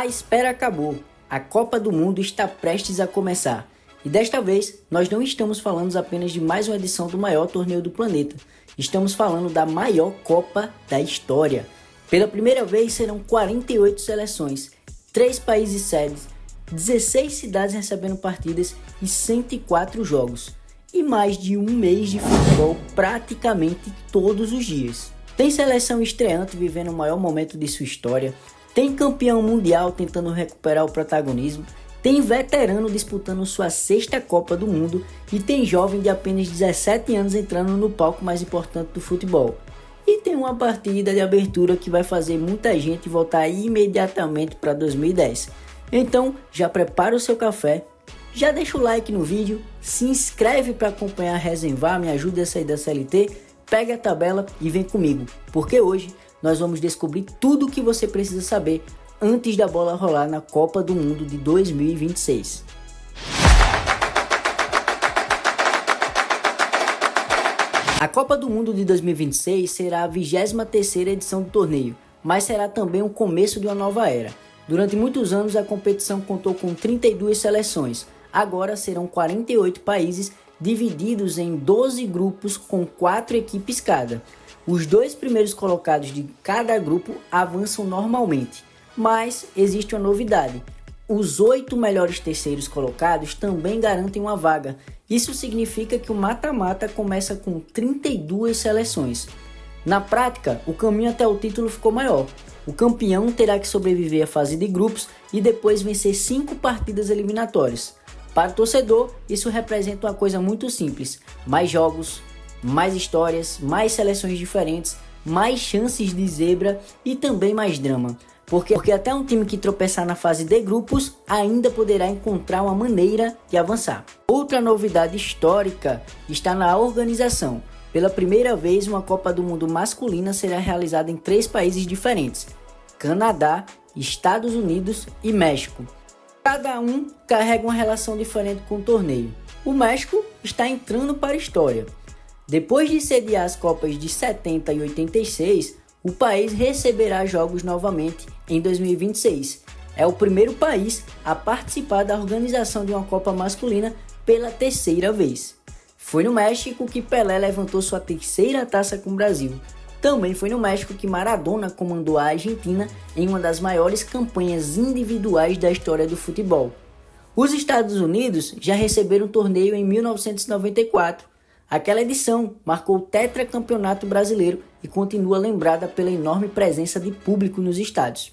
A espera acabou, a Copa do Mundo está prestes a começar. E desta vez, nós não estamos falando apenas de mais uma edição do maior torneio do planeta. Estamos falando da maior Copa da história. Pela primeira vez serão 48 seleções, 3 países sedes, 16 cidades recebendo partidas e 104 jogos. E mais de um mês de futebol praticamente todos os dias. Tem seleção estreante vivendo o maior momento de sua história. Tem campeão mundial tentando recuperar o protagonismo, tem veterano disputando sua 6ª Copa do Mundo e tem jovem de apenas 17 anos entrando no palco mais importante do futebol. E tem uma partida de abertura que vai fazer muita gente voltar imediatamente para 2010. Então já prepara o seu café, já deixa o like no vídeo, se inscreve para acompanhar a Resenvar, me ajuda a sair da CLT, pega a tabela e vem comigo, porque hoje nós vamos descobrir tudo o que você precisa saber antes da bola rolar na Copa do Mundo de 2026. A Copa do Mundo de 2026 será a 23ª edição do torneio, mas será também o começo de uma nova era. Durante muitos anos a competição contou com 32 seleções, agora serão 48 países divididos em 12 grupos com 4 equipes cada. Os 2 primeiros colocados de cada grupo avançam normalmente, mas existe uma novidade. Os 8 melhores terceiros colocados também garantem uma vaga. Isso significa que o mata-mata começa com 32 seleções. Na prática, o caminho até o título ficou maior. O campeão terá que sobreviver à fase de grupos e depois vencer 5 partidas eliminatórias. Para o torcedor, isso representa uma coisa muito simples: mais jogos, mais histórias, mais seleções diferentes, mais chances de zebra e também mais drama. Porque até um time que tropeçar na fase de grupos ainda poderá encontrar uma maneira de avançar. Outra novidade histórica está na organização. Pela primeira vez, uma Copa do Mundo masculina será realizada em 3 países diferentes: Canadá, Estados Unidos e México. Cada um carrega uma relação diferente com o torneio. O México está entrando para a história. Depois de sediar as Copas de 70 e 86, o país receberá jogos novamente em 2026. É o primeiro país a participar da organização de uma Copa masculina pela 3ª vez. Foi no México que Pelé levantou sua 3ª taça com o Brasil. Também foi no México que Maradona comandou a Argentina em uma das maiores campanhas individuais da história do futebol. Os Estados Unidos já receberam o torneio em 1994. Aquela edição marcou o tetracampeonato brasileiro e continua lembrada pela enorme presença de público nos estádios.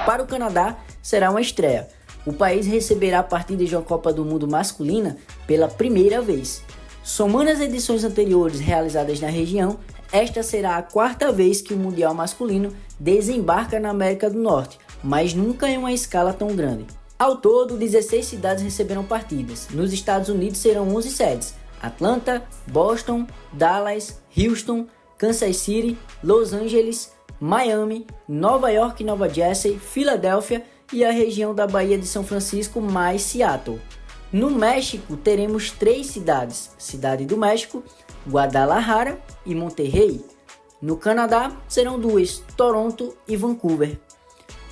Para o Canadá, será uma estreia. O país receberá a partida de uma Copa do Mundo masculina pela primeira vez. Somando as edições anteriores realizadas na região, esta será a 4ª vez que o Mundial masculino desembarca na América do Norte, mas nunca em uma escala tão grande. Ao todo, 16 cidades receberão partidas. Nos Estados Unidos serão 11 sedes: Atlanta, Boston, Dallas, Houston, Kansas City, Los Angeles, Miami, Nova York e Nova Jersey, Filadélfia e a região da Baía de São Francisco mais Seattle. No México teremos 3 cidades: Cidade do México, Guadalajara e Monterrey. No Canadá serão 2, Toronto e Vancouver.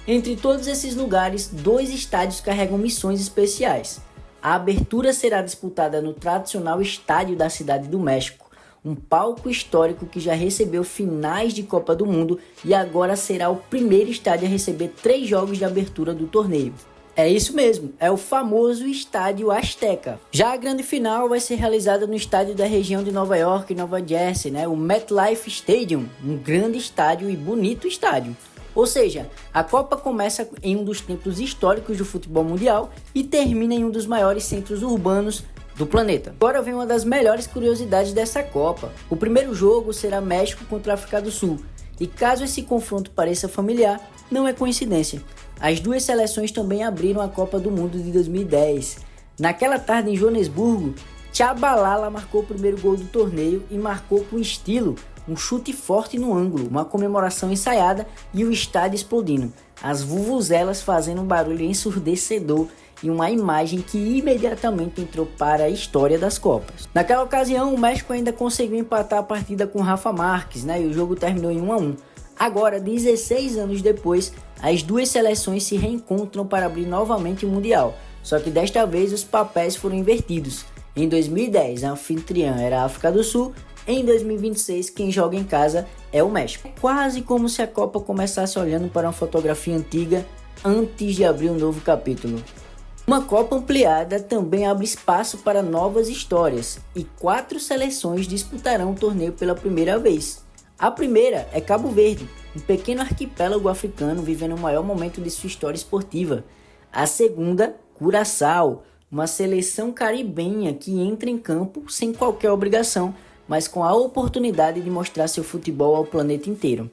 Entre todos esses lugares, 2 estádios carregam missões especiais. A abertura será disputada no tradicional Estádio da Cidade do México, um palco histórico que já recebeu finais de Copa do Mundo e agora será o primeiro estádio a receber 3 jogos de abertura do torneio. É isso mesmo, é o famoso Estádio Azteca. Já a grande final vai ser realizada no estádio da região de Nova York e Nova Jersey, o MetLife Stadium, um grande estádio e bonito estádio. Ou seja, a Copa começa em um dos templos históricos do futebol mundial e termina em um dos maiores centros urbanos do planeta. Agora vem uma das melhores curiosidades dessa Copa. O primeiro jogo será México contra a África do Sul. E caso esse confronto pareça familiar, não é coincidência. As 2 seleções também abriram a Copa do Mundo de 2010. Naquela tarde em Joanesburgo, Tchabalala marcou o primeiro gol do torneio e marcou com estilo, um chute forte no ângulo, uma comemoração ensaiada e o estádio explodindo. As vuvuzelas fazendo um barulho ensurdecedor e uma imagem que imediatamente entrou para a história das Copas. Naquela ocasião, o México ainda conseguiu empatar a partida com Rafa Márquez, e o jogo terminou em 1-1. Agora, 16 anos depois, as duas seleções se reencontram para abrir novamente o Mundial, só que desta vez os papéis foram invertidos. Em 2010, a anfitriã era a África do Sul, em 2026 quem joga em casa é o México. É quase como se a Copa começasse olhando para uma fotografia antiga antes de abrir um novo capítulo. Uma Copa ampliada também abre espaço para novas histórias e 4 seleções disputarão o torneio pela primeira vez. A primeira é Cabo Verde, um pequeno arquipélago africano vivendo o maior momento de sua história esportiva. A segunda, Curaçao, uma seleção caribenha que entra em campo sem qualquer obrigação, mas com a oportunidade de mostrar seu futebol ao planeta inteiro.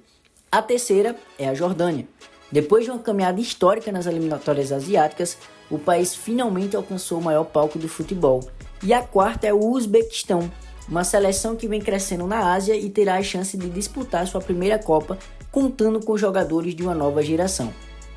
A terceira é a Jordânia. Depois de uma caminhada histórica nas eliminatórias asiáticas, o país finalmente alcançou o maior palco do futebol. E a quarta é o Uzbequistão, uma seleção que vem crescendo na Ásia e terá a chance de disputar sua primeira Copa, contando com jogadores de uma nova geração.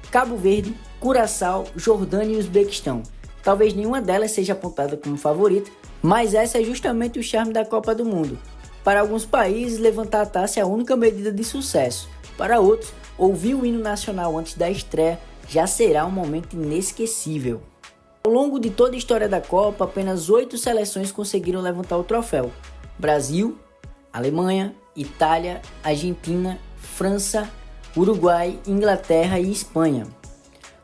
Cabo Verde, Curaçao, Jordânia e Uzbequistão. Talvez nenhuma delas seja apontada como favorita, mas essa é justamente o charme da Copa do Mundo. Para alguns países, levantar a taça é a única medida de sucesso. Para outros, ouvir o hino nacional antes da estreia já será um momento inesquecível. Ao longo de toda a história da Copa, apenas 8 seleções conseguiram levantar o troféu: Brasil, Alemanha, Itália, Argentina, França, Uruguai, Inglaterra e Espanha.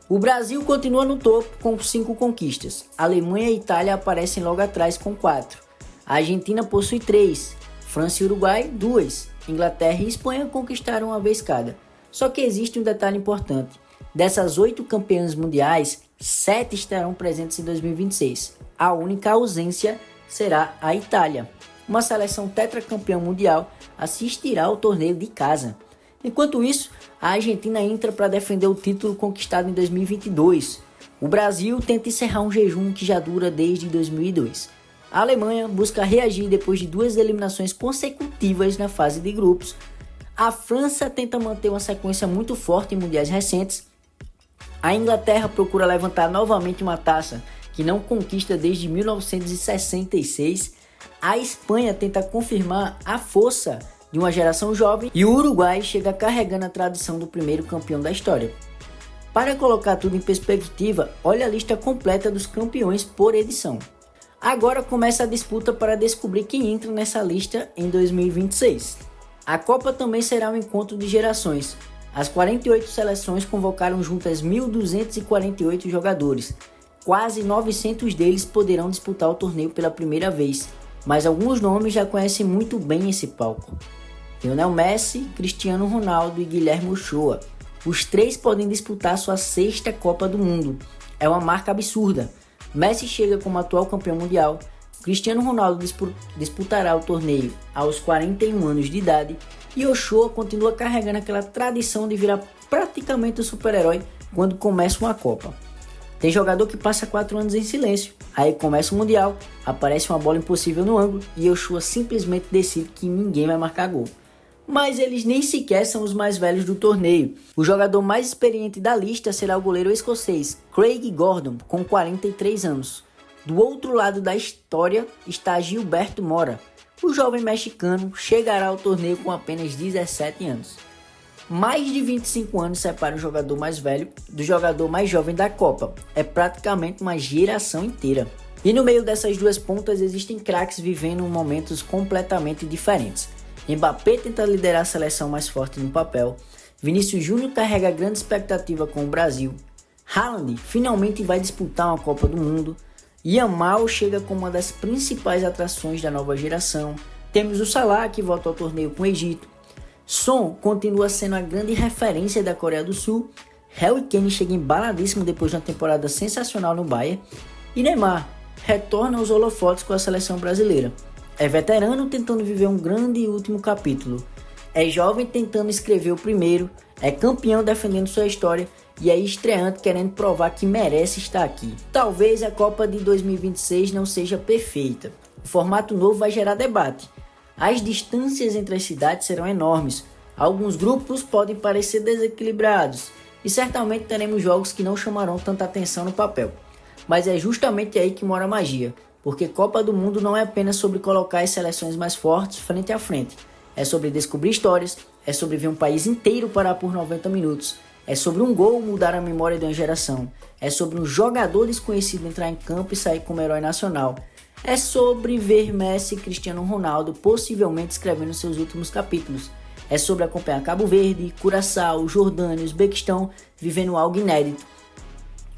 O Brasil continua no topo com 5 conquistas. A Alemanha e Itália aparecem logo atrás com 4. A Argentina possui 3. França e Uruguai, 2. Inglaterra e Espanha conquistaram uma vez cada. Só que existe um detalhe importante. Dessas 8 campeãs mundiais, 7 estarão presentes em 2026. A única ausência será a Itália. Uma seleção tetracampeã mundial assistirá ao torneio de casa. Enquanto isso, a Argentina entra para defender o título conquistado em 2022. O Brasil tenta encerrar um jejum que já dura desde 2002. A Alemanha busca reagir depois de 2 eliminações consecutivas na fase de grupos. A França tenta manter uma sequência muito forte em mundiais recentes. A Inglaterra procura levantar novamente uma taça que não conquista desde 1966. A Espanha tenta confirmar a força de uma geração jovem e o Uruguai chega carregando a tradição do primeiro campeão da história. Para colocar tudo em perspectiva, olha a lista completa dos campeões por edição. Agora começa a disputa para descobrir quem entra nessa lista em 2026. A Copa também será um encontro de gerações. As 48 seleções convocaram juntas 1.248 jogadores. Quase 900 deles poderão disputar o torneio pela primeira vez, mas alguns nomes já conhecem muito bem esse palco. Lionel Messi, Cristiano Ronaldo e Guilherme Ochoa. Os 3 podem disputar sua 6ª Copa do Mundo. É uma marca absurda. Messi chega como atual campeão mundial. Cristiano Ronaldo disputará o torneio aos 41 anos de idade. E Ochoa continua carregando aquela tradição de virar praticamente um super-herói quando começa uma Copa. Tem jogador que passa 4 anos em silêncio. Aí começa o Mundial, aparece uma bola impossível no ângulo e Ochoa simplesmente decide que ninguém vai marcar gol. Mas eles nem sequer são os mais velhos do torneio. O jogador mais experiente da lista será o goleiro escocês Craig Gordon, com 43 anos. Do outro lado da história está Gilberto Mora. O jovem mexicano chegará ao torneio com apenas 17 anos. Mais de 25 anos separam o jogador mais velho do jogador mais jovem da Copa. É praticamente uma geração inteira. E no meio dessas duas pontas existem craques vivendo momentos completamente diferentes. Mbappé tenta liderar a seleção mais forte no papel. Vinícius Júnior carrega grande expectativa com o Brasil. Haaland finalmente vai disputar uma Copa do Mundo. Yamal chega como uma das principais atrações da nova geração. Temos o Salah que volta ao torneio com o Egito. Son continua sendo a grande referência da Coreia do Sul. Harry Kane chega embaladíssimo depois de uma temporada sensacional no Bayern. E Neymar retorna aos holofotes com a seleção brasileira. É veterano tentando viver um grande e último capítulo. É jovem tentando escrever o primeiro. É campeão defendendo sua história. E é estreante querendo provar que merece estar aqui. Talvez a Copa de 2026 não seja perfeita. O formato novo vai gerar debate. As distâncias entre as cidades serão enormes. Alguns grupos podem parecer desequilibrados. E certamente teremos jogos que não chamarão tanta atenção no papel. Mas é justamente aí que mora a magia. Porque Copa do Mundo não é apenas sobre colocar as seleções mais fortes frente a frente. é sobre descobrir histórias, é sobre ver um país inteiro parar por 90 minutos, é sobre um gol mudar a memória de uma geração, é sobre um jogador desconhecido entrar em campo e sair como herói nacional, é sobre ver Messi e Cristiano Ronaldo possivelmente escrevendo seus últimos capítulos, é sobre acompanhar Cabo Verde, Curaçao, Jordânia e Uzbequistão vivendo algo inédito.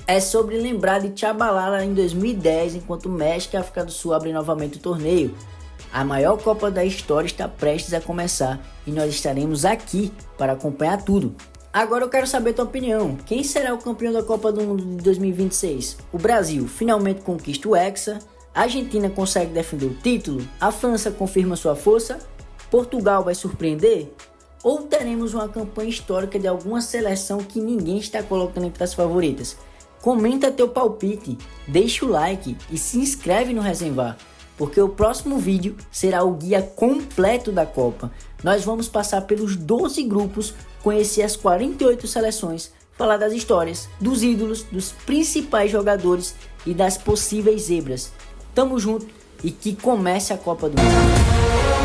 É sobre lembrar de Tchabalala em 2010, enquanto o México e a África do Sul abrem novamente o torneio. A maior Copa da história está prestes a começar e nós estaremos aqui para acompanhar tudo. Agora eu quero saber tua opinião. Quem será o campeão da Copa do Mundo de 2026? O Brasil finalmente conquista o Hexa? A Argentina consegue defender o título? A França confirma sua força? Portugal vai surpreender? Ou teremos uma campanha histórica de alguma seleção que ninguém está colocando entre as favoritas? Comenta teu palpite, deixa o like e se inscreve no Resenvar, porque o próximo vídeo será o guia completo da Copa. Nós vamos passar pelos 12 grupos, conhecer as 48 seleções, falar das histórias, dos ídolos, dos principais jogadores e das possíveis zebras. Tamo junto e que comece a Copa do Mundo!